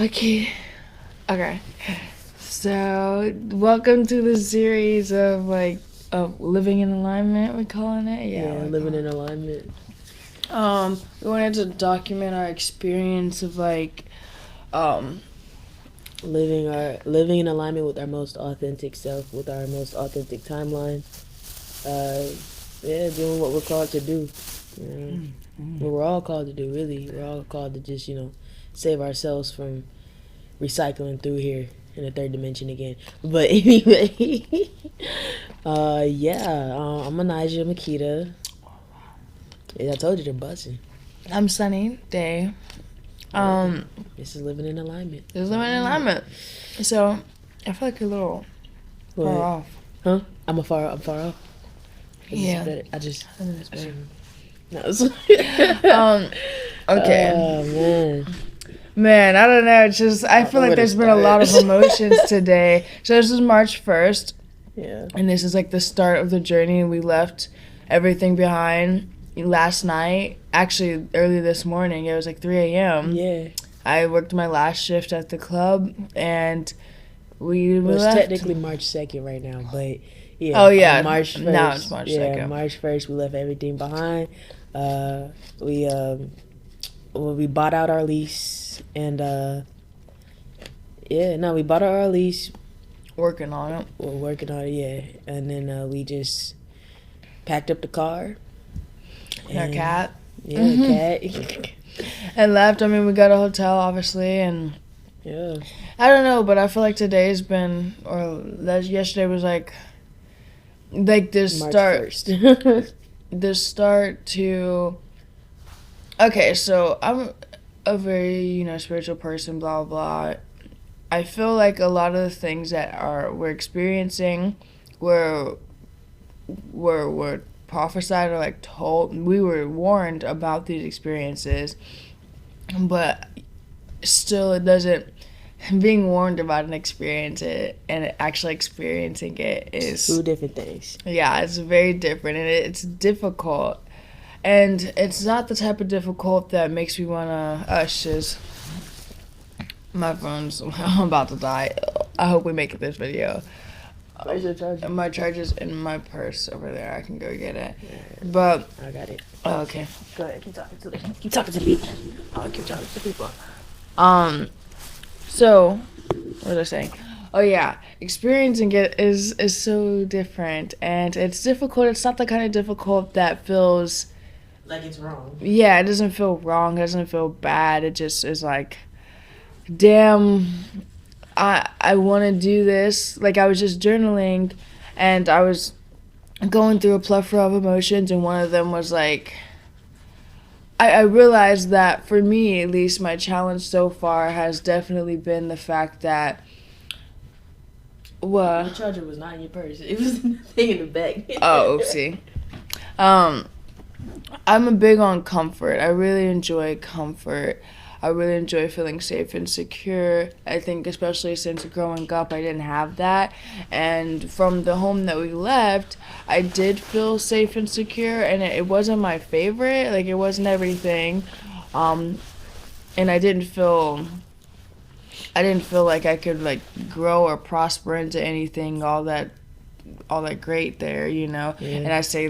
Okay. Okay. So, welcome to the series of of living in alignment. We're calling it. Yeah, living in alignment. We wanted to document our experience of living in alignment with our most authentic self, with our most authentic timeline. Doing what we're called to do. What we're all called to do, really. We're all called to just, save ourselves from recycling through here in the third dimension again. But anyway, I'm Anaja Makita. I told you they're buzzing. I'm Sunny Day. This is living in alignment. This is living in alignment. So, I feel like you're a little far off. Huh? I'm far off. Yeah. I just. No. Okay. Oh Man, I don't know. It's just I feel like there's been a lot of emotions today. So this is March 1st. Yeah. And this is like the start of the journey. We left everything behind last night. Actually, early this morning. It was like 3 a.m. Yeah. I worked my last shift at the club, and we Well, it's left. technically March 2nd right now, but yeah. Oh, yeah. March 1st. Now it's March 2nd. Yeah, March 1st, we left everything behind. We bought out our lease, and we bought out our lease. Working on it. We're working on it, yeah. And then we just packed up the car. And our cat. Yeah, cat. And left. I mean, we got a hotel, obviously, and Yeah. I don't know, but I feel like today's been, yesterday was like this March start. 1st. The start to. Okay, so I'm a very, spiritual person, blah, blah. I feel like a lot of the things that we're experiencing were prophesied or like told. We were warned about these experiences, but still it doesn't. Being warned about an experience and actually experiencing it is two different things. Yeah, it's very different, and it's difficult. And it's not the type of difficult that makes me want to... My phone's... I'm about to die. I hope we make it this video. Where's your charger? My charger's in my purse over there. I can go get it. Yeah. But... I got it. Oh, okay. Go ahead. Keep talking to people. I'll keep talking to people. So, what was I saying? Oh yeah, experiencing it is so different, and it's difficult. It's not the kind of difficult that feels... Like it's wrong. Yeah, it doesn't feel wrong. It doesn't feel bad. It just is like, damn, I want to do this. Like, I was just journaling, and I was going through a plethora of emotions, and one of them was like, I realized that for me, at least, my challenge so far has definitely been the fact that, The charger was not in your purse. It was in the thing in the back. Oh, oopsie. I'm a big on comfort. I really enjoy comfort. I really enjoy feeling safe and secure. I think especially since growing up, I didn't have that. And from the home that we left, I did feel safe and secure, and it wasn't my favorite. Like, it wasn't everything. And I didn't feel like I could, like, grow or prosper into anything all that great there, Yeah. And I say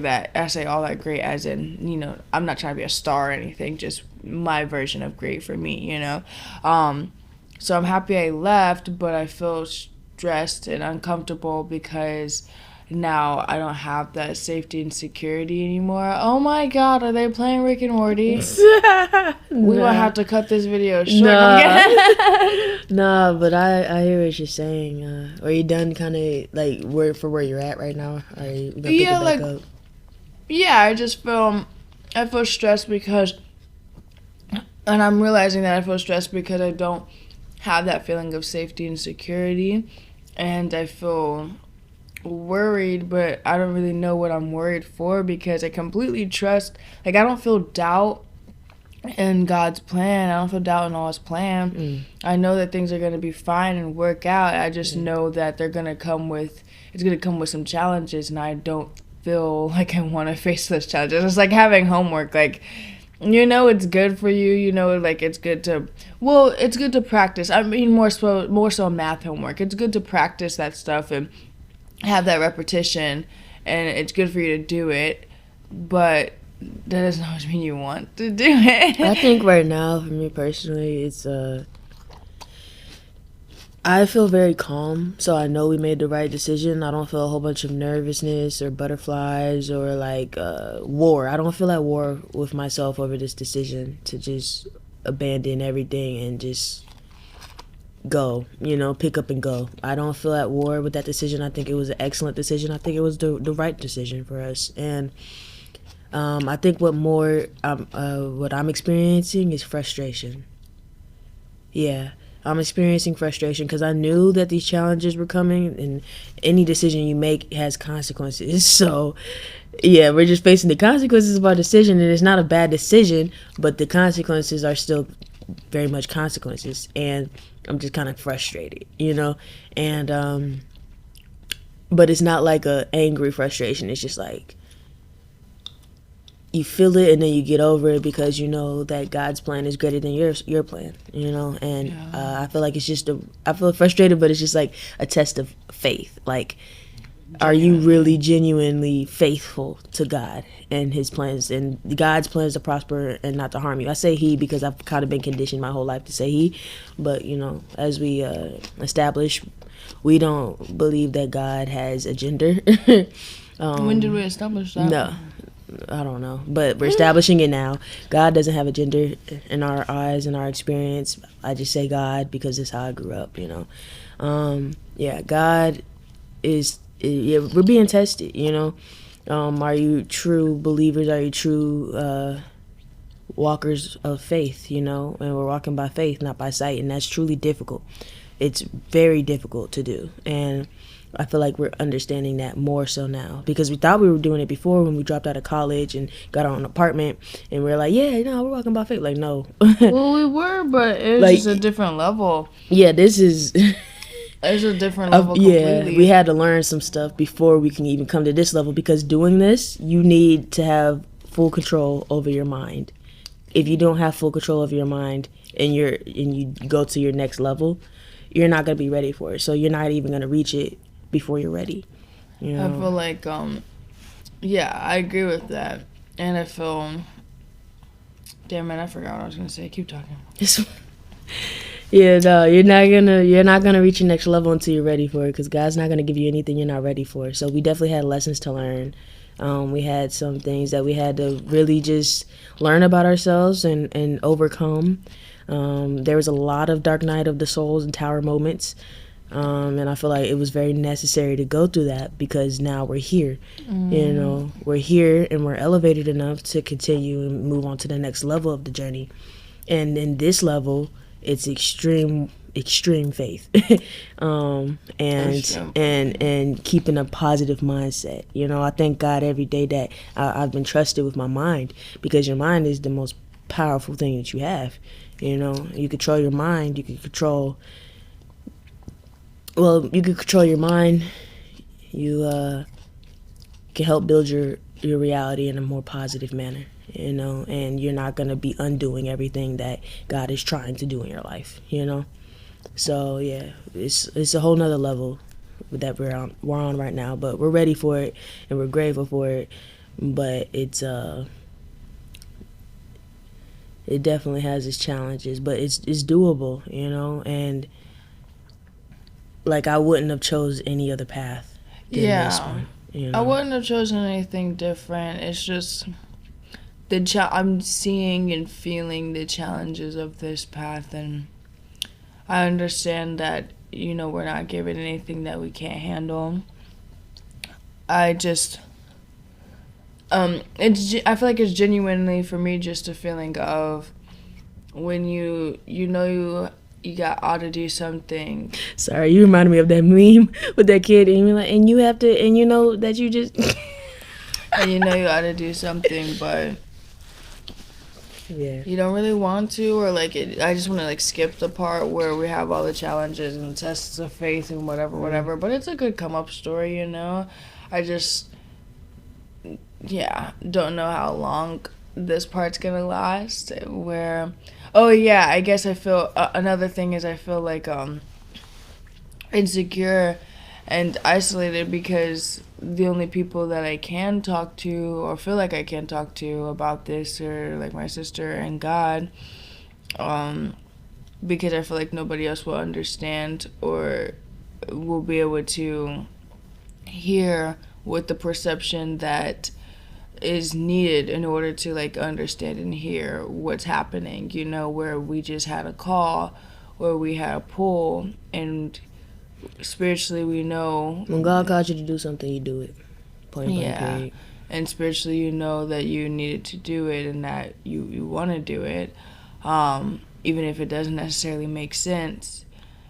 all that great as in, I'm not trying to be a star or anything, just my version of great for me, So I'm happy I left, but I feel stressed and uncomfortable because now I don't have that safety and security anymore. Oh my God, are they playing Rick and Morty? We might have to cut this video short. Nah, but I hear what you're saying. Are you done kind of like where you're at right now? Are you gonna pick it back up? Yeah, I feel stressed because, and I'm realizing that I feel stressed because I don't have that feeling of safety and security, and I feel worried, but I don't really know what I'm worried for because I completely trust. Like, I don't feel doubt in God's plan. I don't feel doubt in all His plan. I know that things are going to be fine and work out. I just know that it's going to come with some challenges, and I don't feel like I want to face those challenges. It's like having homework. Like, you know it's good for you. You know, like it's good to, well, it's good to practice. I mean, more so math homework. It's good to practice that stuff and have that repetition, and it's good for you to do it. But that doesn't always mean you want to do it. I think right now, for me personally, it's I feel very calm, so I know we made the right decision. I don't feel a whole bunch of nervousness or butterflies or like war. I don't feel at war with myself over this decision to just abandon everything and just go, pick up and go. I don't feel at war with that decision. I think it was an excellent decision. I think it was the right decision for us. And I think what I'm experiencing is frustration. Yeah. I'm experiencing frustration because I knew that these challenges were coming, and any decision you make has consequences. So, yeah, we're just facing the consequences of our decision, and it's not a bad decision, but the consequences are still very much consequences, and I'm just kind of frustrated, and but it's not like a angry frustration. It's just like you feel it and then you get over it because you know that God's plan is greater than your plan, and yeah. I feel like it's just I feel frustrated, but it's just like a test of faith. Like, are you really genuinely faithful to God and his plans, and God's plans to prosper and not to harm you? I say he because I've kind of been conditioned my whole life to say he, but as we establish, we don't believe that God has a gender. When did we establish that? No, I don't know, but we're establishing it now. God doesn't have a gender in our eyes, in our experience. I just say God because it's how I grew up, Yeah, God is, we're being tested, Are you true believers? Are you true walkers of faith, And we're walking by faith, not by sight, and that's truly difficult. It's very difficult to do, and I feel like we're understanding that more so now because we thought we were doing it before when we dropped out of college and got our own apartment, and we were like, yeah, we're walking by faith. Like, no. Well, we were, but it was like, just a different level. Yeah, this is... It's a different level completely. Yeah, we had to learn some stuff before we can even come to this level because doing this, you need to have full control over your mind. If you don't have full control over your mind and you go to your next level, you're not going to be ready for it. So you're not even going to reach it before you're ready. I feel like, yeah, I agree with that. And I feel, damn it, I forgot what I was going to say. Keep talking. Yeah, no, you're not gonna reach your next level until you're ready for it because God's not gonna give you anything you're not ready for. So we definitely had lessons to learn. We had some things that we had to really just learn about ourselves and overcome. There was a lot of dark night of the souls and tower moments. And I feel like it was very necessary to go through that because now we're here. We're here and we're elevated enough to continue and move on to the next level of the journey. And in this level, it's extreme faith, and keeping a positive mindset. I thank God every day that I've been trusted with my mind because your mind is the most powerful thing that you have. You control your mind. You can control your mind. You can help build your reality in a more positive manner. And you're not going to be undoing everything that God is trying to do in your life, So, yeah, it's a whole nother level that we're on right now, but we're ready for it and we're grateful for it, but it definitely has its challenges, but it's doable, and like I wouldn't have chose any other path than this one. I wouldn't have chosen anything different. It's just... I'm seeing and feeling the challenges of this path, and I understand that, we're not given anything that we can't handle. I just, I feel like it's genuinely, for me, just a feeling of when you got ought to do something. Sorry, you reminded me of that meme with that kid, and you're like, and you have to, and that you just... And you ought to do something, but... Yeah. You don't really want to, or I just want to skip the part where we have all the challenges and tests of faith and whatever. But it's a good come up story, I just, don't know how long this part's gonna last. Where, oh yeah, I guess I feel another thing is I feel like insecure and isolated because the only people that I can talk to or feel like I can talk to about this are like my sister and God, because I feel like nobody else will understand or will be able to hear with the perception that is needed in order to like understand and hear what's happening, you know, where we just had a call or we had a pull, and spiritually we know When God calls you to do something, you do it. Point blank, yeah, period. and spiritually you know that you needed to do it and that you want to do it, even if it doesn't necessarily make sense.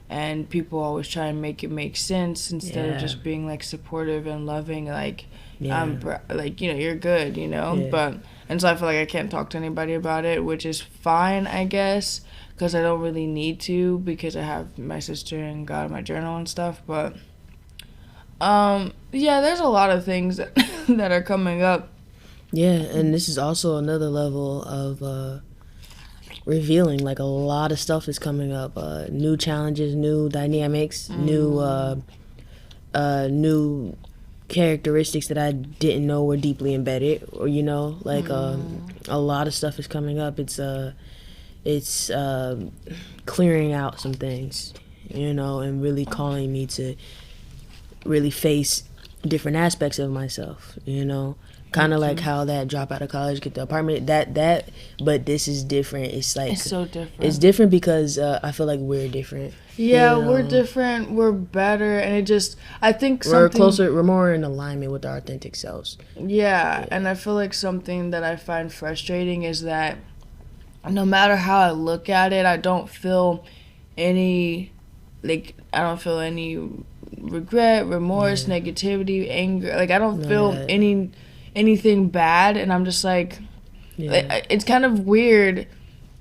And people always try and make it make sense instead of Yeah. just being like supportive and loving, like Yeah. like, you know, you're good, you know. Yeah. But and so I feel like I can't talk to anybody about it, which is fine, I guess, because I don't really need to because I have my sister and God in my journal and stuff. But yeah, there's a lot of things that, that are coming up. Yeah, and this is also another level of revealing. Like, a lot of stuff is coming up. New challenges, new dynamics, new characteristics that I didn't know were deeply embedded. Or, you know, like a lot of stuff is coming up. It's clearing out some things, you know, and really calling me to really face different aspects of myself, you know. Kind of like how that drop out of college, get the apartment, that, but this is different. It's like, It's so different. it's different because I feel like we're different. Yeah, you we're know. different. We're better, and it just I think We're something closer, we're more in alignment with our authentic selves. Yeah, and I feel like something that I find frustrating is that no matter how I look at it, I don't feel any regret, remorse, negativity, anger. Like I don't None feel of that. anything bad, and I'm just like, Yeah. it's kind of weird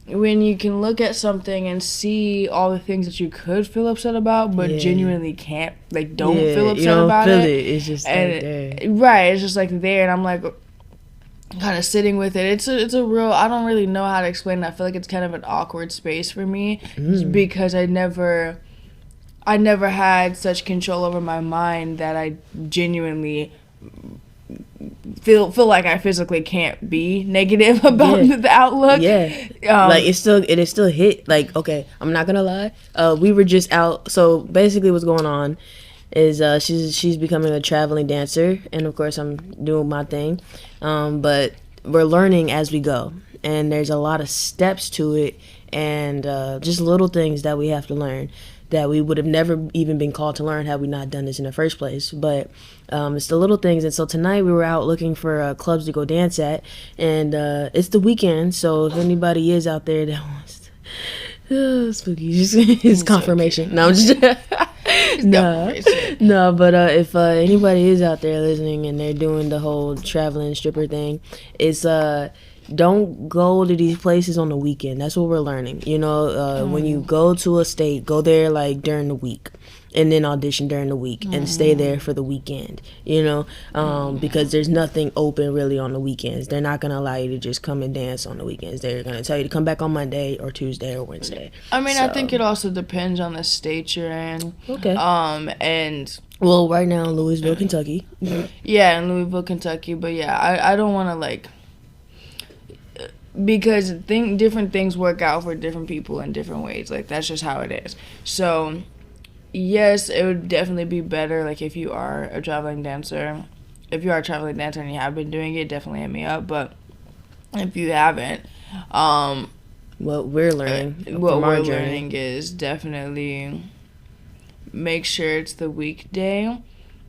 when you can look at something and see all the things that you could feel upset about, but Yeah. genuinely can't, like, don't Yeah, feel you upset don't about feel it. It's just like there. Right, it's just like there, and I'm like kind of sitting with it. It's a real, I don't really know how to explain it. I feel like it's kind of an awkward space for me because I never had such control over my mind that I genuinely feel like I physically can't be negative about Yeah. the outlook. Yeah. Um, It is still hit. Like, okay, I'm not gonna lie. We were just out. So basically, what's going on is she's becoming a traveling dancer, and of course, I'm doing my thing. But we're learning as we go, and there's a lot of steps to it, and just little things that we have to learn that we would have never even been called to learn had we not done this in the first place. But it's the little things. And so tonight we were out looking for clubs to go dance at, and it's the weekend, so if anybody is out there that wants to, spooky, it's confirmation. No, I'm just no, but if anybody is out there listening and they're doing the whole traveling stripper thing, it's don't go to these places on the weekend. That's what we're learning. You know, when you go to a state, go there like during the week, and then audition during the week and stay there for the weekend. You know, because there's nothing open really on the weekends. They're not gonna allow you to just come and dance on the weekends. They're gonna tell you to come back on Monday or Tuesday or Wednesday. I mean, I So- think it also depends on the state you're in. Okay. And Well, right now in Louisville, Kentucky. yeah, in Louisville, Kentucky. But yeah, I don't want to like, because different things work out for different people in different ways. Like that's just how it is. So yes, it would definitely be better like if you are a traveling dancer. If you are a traveling dancer and you have been doing it, definitely hit me up. But if you haven't, What we're learning what from we're our journey. learning is definitely make sure it's the weekday.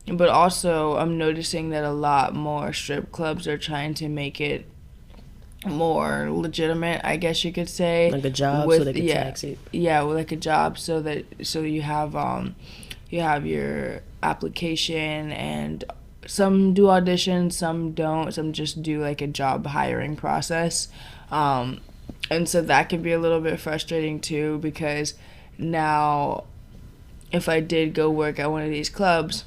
But also, I'm noticing that a lot more strip clubs are trying to make it more legitimate, I guess you could say. Like a job so they can tax it. Yeah, with like a job so you have your application, and some do auditions, some don't, some just do like a job hiring process. And so that can be a little bit frustrating too, because now if I did go work at one of these clubs,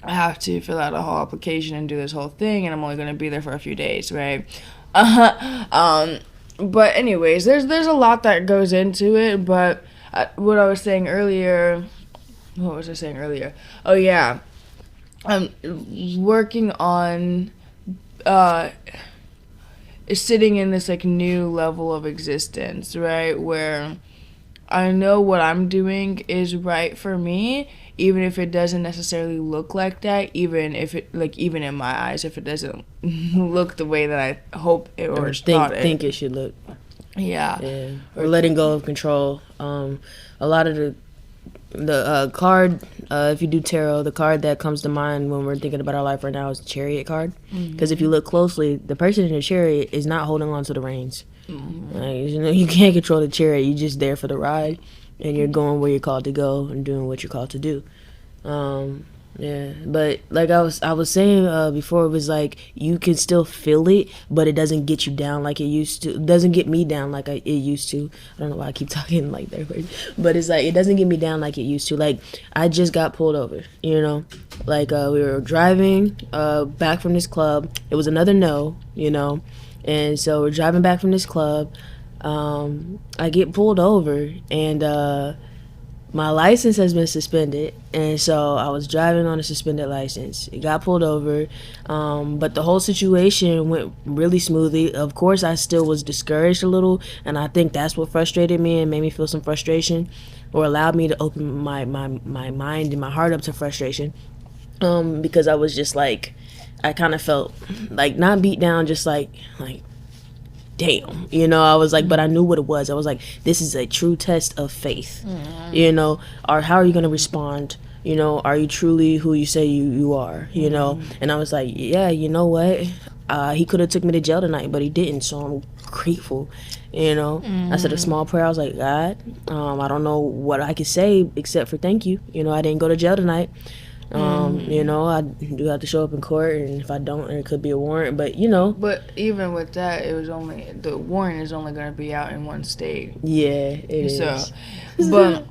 I have to fill out a whole application and do this whole thing, and I'm only going to be there for a few days, right? But anyways, there's a lot that goes into it. But what I was saying earlier, what was I saying earlier? Oh yeah, I'm working on sitting in this like new level of existence, right? Where I know what I'm doing is right for me, even if it doesn't necessarily look like that, even if it like even in my eyes, if it doesn't look the way that I hope it or think it should look. Yeah. Or letting go of control. A lot of the card, if you do tarot, the card that comes to mind when we're thinking about our life right now is the Chariot card. Because if you look closely, the person in the chariot is not holding on to the reins. Like, you can't control the chariot. You're just there for the ride, and you're going where you're called to go and doing what you're called to do. But like I was saying before, it was like you can still feel it, but it doesn't get you down like it used to. It doesn't get me down like it used to. I don't know why I keep talking like that, but it's like it doesn't get me down like it used to. Like I just got pulled over, like we were driving back from this club. It was another no, and so we're driving back from this club. I get pulled over, and my license has been suspended, and so I was driving on a suspended license. It got pulled over, but the whole situation went really smoothly. Of course, I still was discouraged a little, and I think that's what frustrated me and made me feel some frustration, or allowed me to open my mind and my heart up to frustration, because I was just like, I kind of felt like not beat down, just like damn, I was like, but I knew what it was. I was like, this is a true test of faith, or how are you going to respond? Are you truly who you say you are, And I was like, yeah, you know what? He could have took me to jail tonight, but he didn't, so I'm grateful, I said a small prayer. I was like, God, I don't know what I could say except for thank you. I didn't go to jail tonight. I do have to show up in court, and if I don't, it could be a warrant, but But even with that, the warrant is only going to be out in one state. Yeah, it is. But,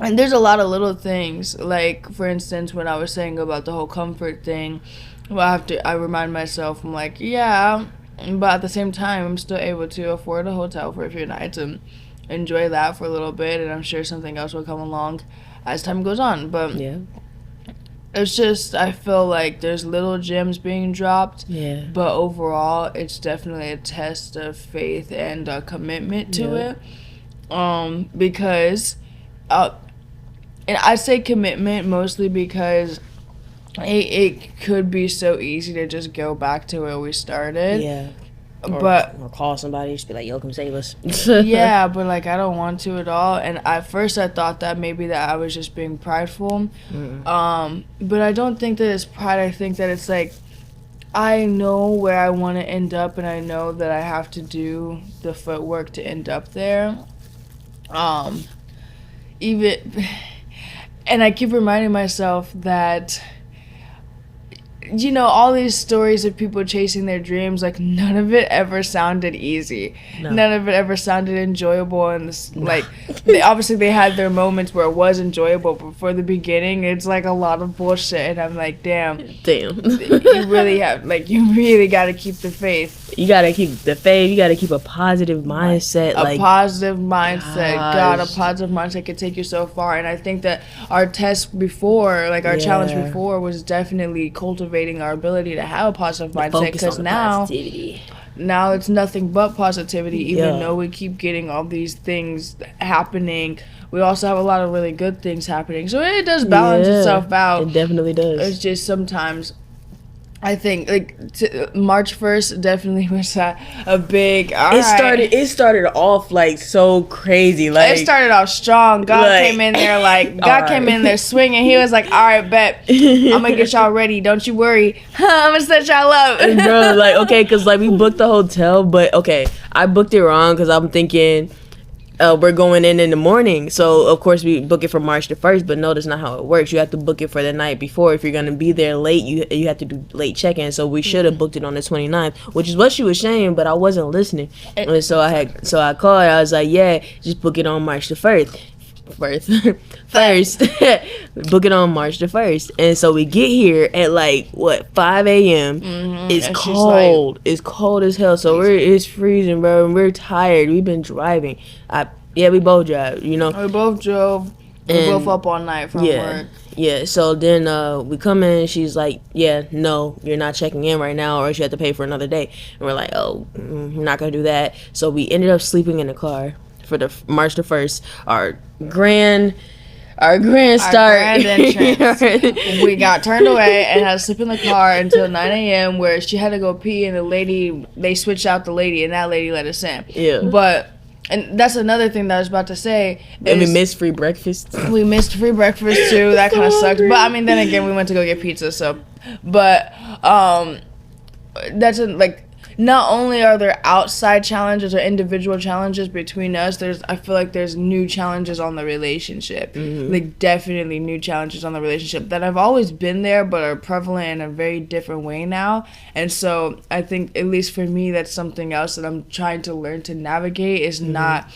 and there's a lot of little things, like, for instance, when I was saying about the whole comfort thing, I remind myself, I'm like, yeah, but at the same time, I'm still able to afford a hotel for a few nights and enjoy that for a little bit, and I'm sure something else will come along as time goes on, but... Yeah. It's just, I feel like there's little gems being dropped. Yeah. But overall, it's definitely a test of faith and a commitment to it. Because, and I say commitment mostly because it could be so easy to just go back to where we started. Yeah. Or call somebody, just be like, yo, come save us. Yeah, but like I don't want to at all. And at first I thought that maybe that I was just being prideful. But I don't think that it's pride. I think that it's like I know where I want to end up, and I know that I have to do the footwork to end up there. And I keep reminding myself that all these stories of people chasing their dreams, like, none of it ever sounded easy. No. None of it ever sounded enjoyable. And they had their moments where it was enjoyable, but for the beginning, it's like a lot of bullshit. And I'm like, damn. You really got to keep the faith. You got to keep the faith. You got to keep a positive mindset. A positive mindset. God, a positive mindset can take you so far. And I think that our test before, like our challenge before, was definitely cultivating our ability to have a positive mindset, because now it's nothing but positivity. Even though we keep getting all these things happening, we also have a lot of really good things happening, so it does balance itself out. It definitely does. It's just sometimes I think March 1st definitely was a big. It started off like so crazy. Like it started off strong. God came in there came in there swinging. He was like, "All right, bet I'm gonna get y'all ready. Don't you worry. I'm gonna set y'all up." And bro, okay, cause we booked the hotel, but okay, I booked it wrong because I'm thinking. We're going in the morning, so of course we book it for March the 1st, but no, that's not how it works. You have to book it for the night before. If you're going to be there late, you have to do late check-in, so we should have booked it on the 29th, which is what she was saying, but I wasn't listening. And so I called, I was like, yeah, just book it on March the 1st. first, book it on March the 1st. And so we get here at like what 5 a.m. It's And she's cold. It's cold as hell. So it's freezing, bro. And we're tired. We've been driving. We both drive. You know. We both drove. We both up all night from work. Yeah, so then we come in, she's like, yeah, no, you're not checking in right now, or you have to pay for another day. And we're like, oh, we're not going to do that. So we ended up sleeping in the car for the March the 1st, our grand start. Entrance. We got turned away and had to sleep in the car until 9 a.m. where she had to go pee, and they switched out the lady, and that lady let us in. Yeah. And that's another thing that I was about to say. And we missed free breakfast. We missed free breakfast too. That kind of sucked. But I mean, then again, we went to go get pizza. So, but not only are there outside challenges or individual challenges between us, I feel like there's new challenges on the relationship. Like definitely new challenges on the relationship that have always been there but are prevalent in a very different way now. And so I think, at least for me, that's something else that I'm trying to learn to navigate, is not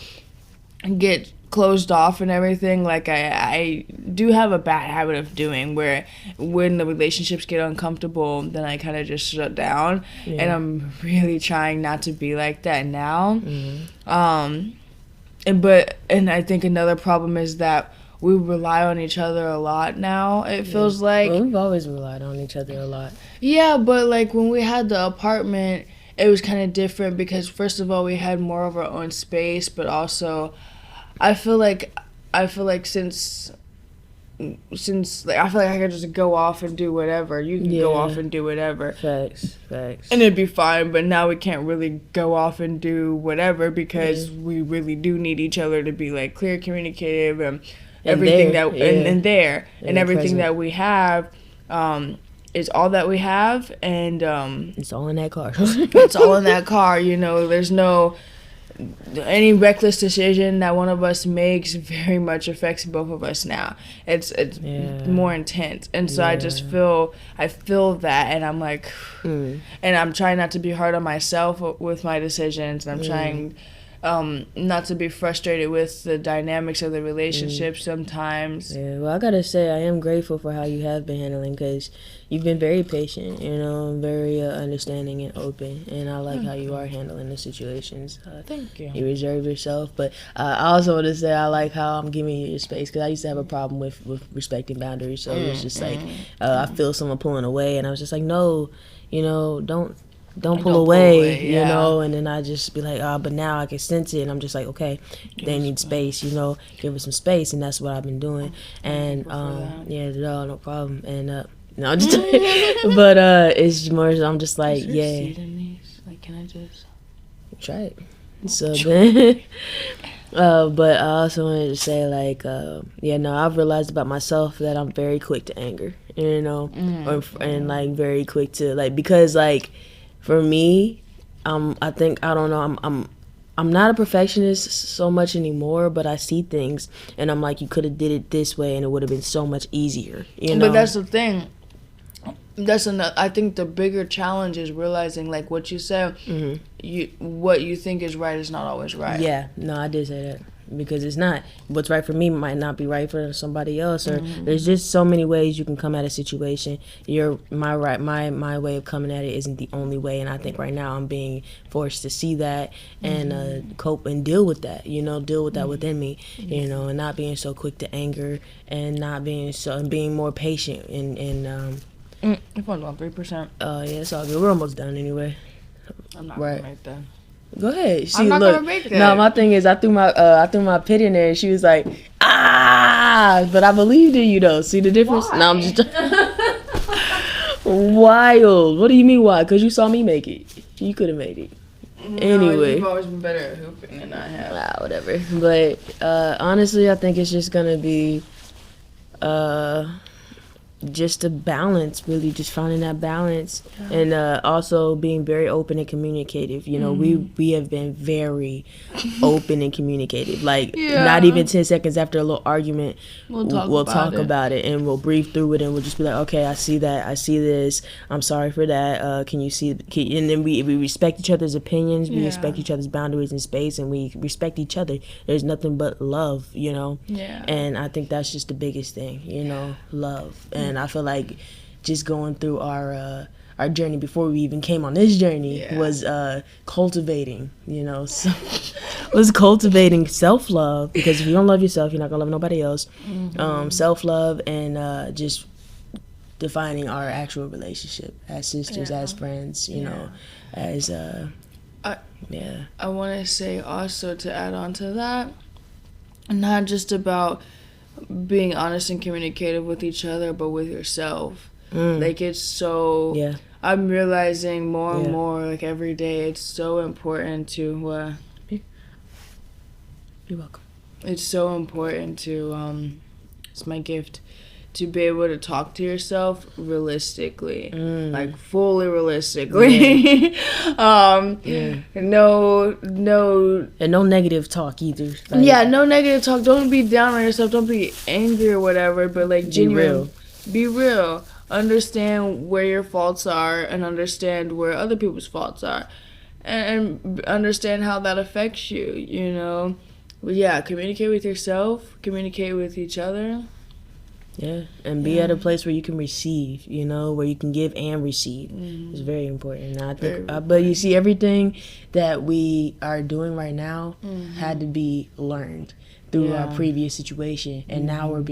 get closed off and everything like I do have a bad habit of doing, where when the relationships get uncomfortable, then I kind of just shut down. And I'm really trying not to be like that now. And I think another problem is that we rely on each other a lot now. It feels like we've always relied on each other a lot. Yeah, but like when we had the apartment, it was kind of different because first of all, we had more of our own space, but also I feel like since I feel like I could just go off and do whatever. You can go off and do whatever. Facts. And it'd be fine, but now we can't really go off and do whatever because we really do need each other to be like clear, communicative, and everything everything that we have is all that we have, and it's all in that car. It's all in that car, you know. There's no any reckless decision that one of us makes very much affects both of us now. It's more intense, and so I feel that, and I'm like, and I'm trying not to be hard on myself with my decisions. And I'm trying not to be frustrated with the dynamics of the relationship sometimes. Yeah, well, I gotta say, I am grateful for how you have been handling, because you've been very patient, you know, and very understanding and open, and I like how you are handling the situations. Thank you. You reserve yourself, but I also want to say I like how I'm giving you your space, because I used to have a problem with respecting boundaries, so it's just like, I feel someone pulling away, and I was just like, no, you know, don't pull away, you know, and then I just be like, but now I can sense it, and I'm just like, okay, they need space, you know, give us some space, and that's what I've been doing, and no problem, and no, I'm just but it's more, I'm just like, like, can I just try it? So then, but I also wanted to say, like, I've realized about myself that I'm very quick to anger, you know, and like very quick to like, because like, for me, I'm not a perfectionist so much anymore, but I see things and I'm like, you could have did it this way and it would have been so much easier, you know. But that's the thing. I think the bigger challenge is realizing, like what you said, what you think is right is not always right. Yeah, no, I did say that. Because it's not, what's right for me might not be right for somebody else, or there's just so many ways you can come at a situation. My way of coming at it isn't the only way, and I think right now I'm being forced to see that and cope and deal with that, you know, within me, you know, and not being so quick to anger, and not being being more patient and Your phone's on 3%. Yeah, it's all good. We're almost done anyway. I'm not gonna make that. Go ahead. I'm not gonna make that. No, my thing is, I threw my pit in there, and she was like, but I believed in you though. See the difference? Why? No, I'm just wild. What do you mean why? Because you saw me make it. You could have made it. Anyway, you've always been better at hooping than I have. Whatever. But honestly, I think it's just gonna be just a balance, really just finding that balance, and also being very open and communicative. You know, we have been very open and communicative. Like not even 10 seconds after a little argument, we'll talk about it, and we'll breathe through it, and we'll just be like, okay, I see that, I see this, I'm sorry for that. Can you see? And then we respect each other's opinions, we respect each other's boundaries and space, and we respect each other. There's nothing but love, you know. And I think that's just the biggest thing, you know, love. And I feel like just going through our journey before we even came on this journey was cultivating, you know, was cultivating self-love, because if you don't love yourself, you're not gonna love nobody else. Self-love, and just defining our actual relationship as sisters, as friends, you know, as I want to say also, to add on to that, not just about being honest and communicative with each other, but with yourself. Like, it's so I'm realizing more and more, like, every day, it's so important to you're welcome. It's so important to it's my gift, to be able to talk to yourself realistically, like fully realistically. No and no negative talk either. Like, no negative talk. Don't be down on yourself. Don't be angry or whatever. But like, genuine, be real. Understand where your faults are, and understand where other people's faults are, and understand how that affects you. You know, but communicate with yourself. Communicate with each other. Yeah, and be at a place where you can receive, you know, where you can give and receive. It's very important. And I think, but you see, everything that we are doing right now had to be learned through our previous situation, and now we're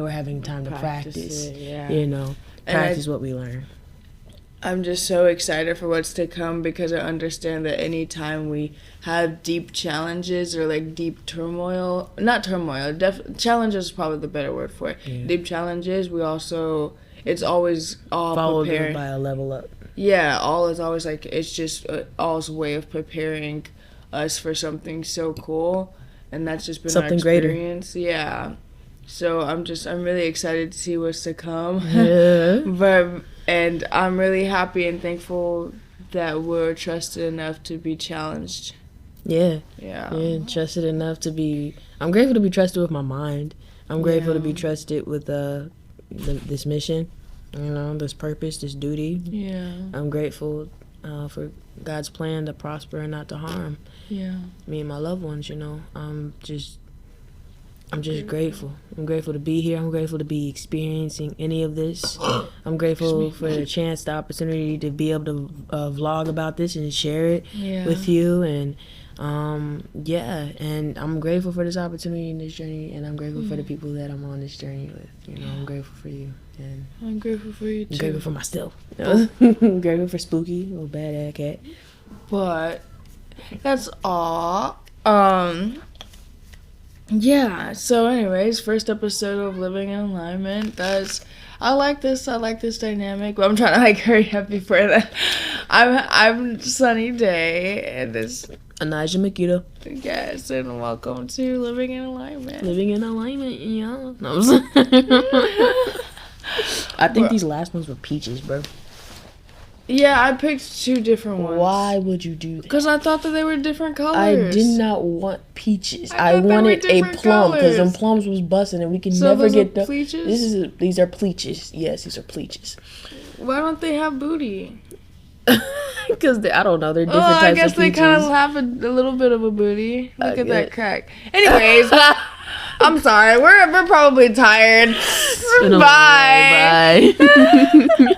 having time to practice it, you know, practice what we learn. I'm just so excited for what's to come, because I understand that anytime we have deep challenges or like deep turmoil, not turmoil, challenges is probably the better word for it. Deep challenges, it's always all followed preparing by a level up. Yeah, all is always like, it's just all's way of preparing us for something so cool, and that's just been something our experience. Greater. Yeah. So I'm really excited to see what's to come. And I'm really happy and thankful that we're trusted enough to be challenged. Yeah, trusted enough to be. I'm grateful to be trusted with my mind. I'm grateful to be trusted with this mission, you know, this purpose, this duty. Yeah. I'm grateful for God's plan to prosper and not to harm. Yeah. Me and my loved ones, you know. I'm just grateful. I'm grateful to be here. I'm grateful to be experiencing any of this. I'm grateful for the chance, the opportunity to be able to vlog about this and share it with you. And and I'm grateful for this opportunity and this journey, and I'm grateful for the people that I'm on this journey with. You know, I'm grateful for you. And I'm grateful for you too. I'm grateful for myself. I'm grateful for Spooky, little bad cat. But that's all. So anyways, first episode of Living in Alignment. I like this dynamic, but I'm trying to like hurry up before that. I'm Sunny Day, and this Anaja Makita. Yes, and welcome to Living in Alignment. Living in Alignment, yeah. No, I think these last ones were peaches, bro. Yeah, I picked two different ones. Why would you do that? Because I thought that they were different colors. I did not want peaches. I wanted a plum, because them plums was busting, and we could never get the. Pleaches? These are pleaches. Yes, these are pleaches. Why don't they have booty? Because I don't know. They're different types of peaches. I guess they kind of have a little bit of a booty. Look at that crack. Anyways, I'm sorry. We're probably tired. Bye. Bye.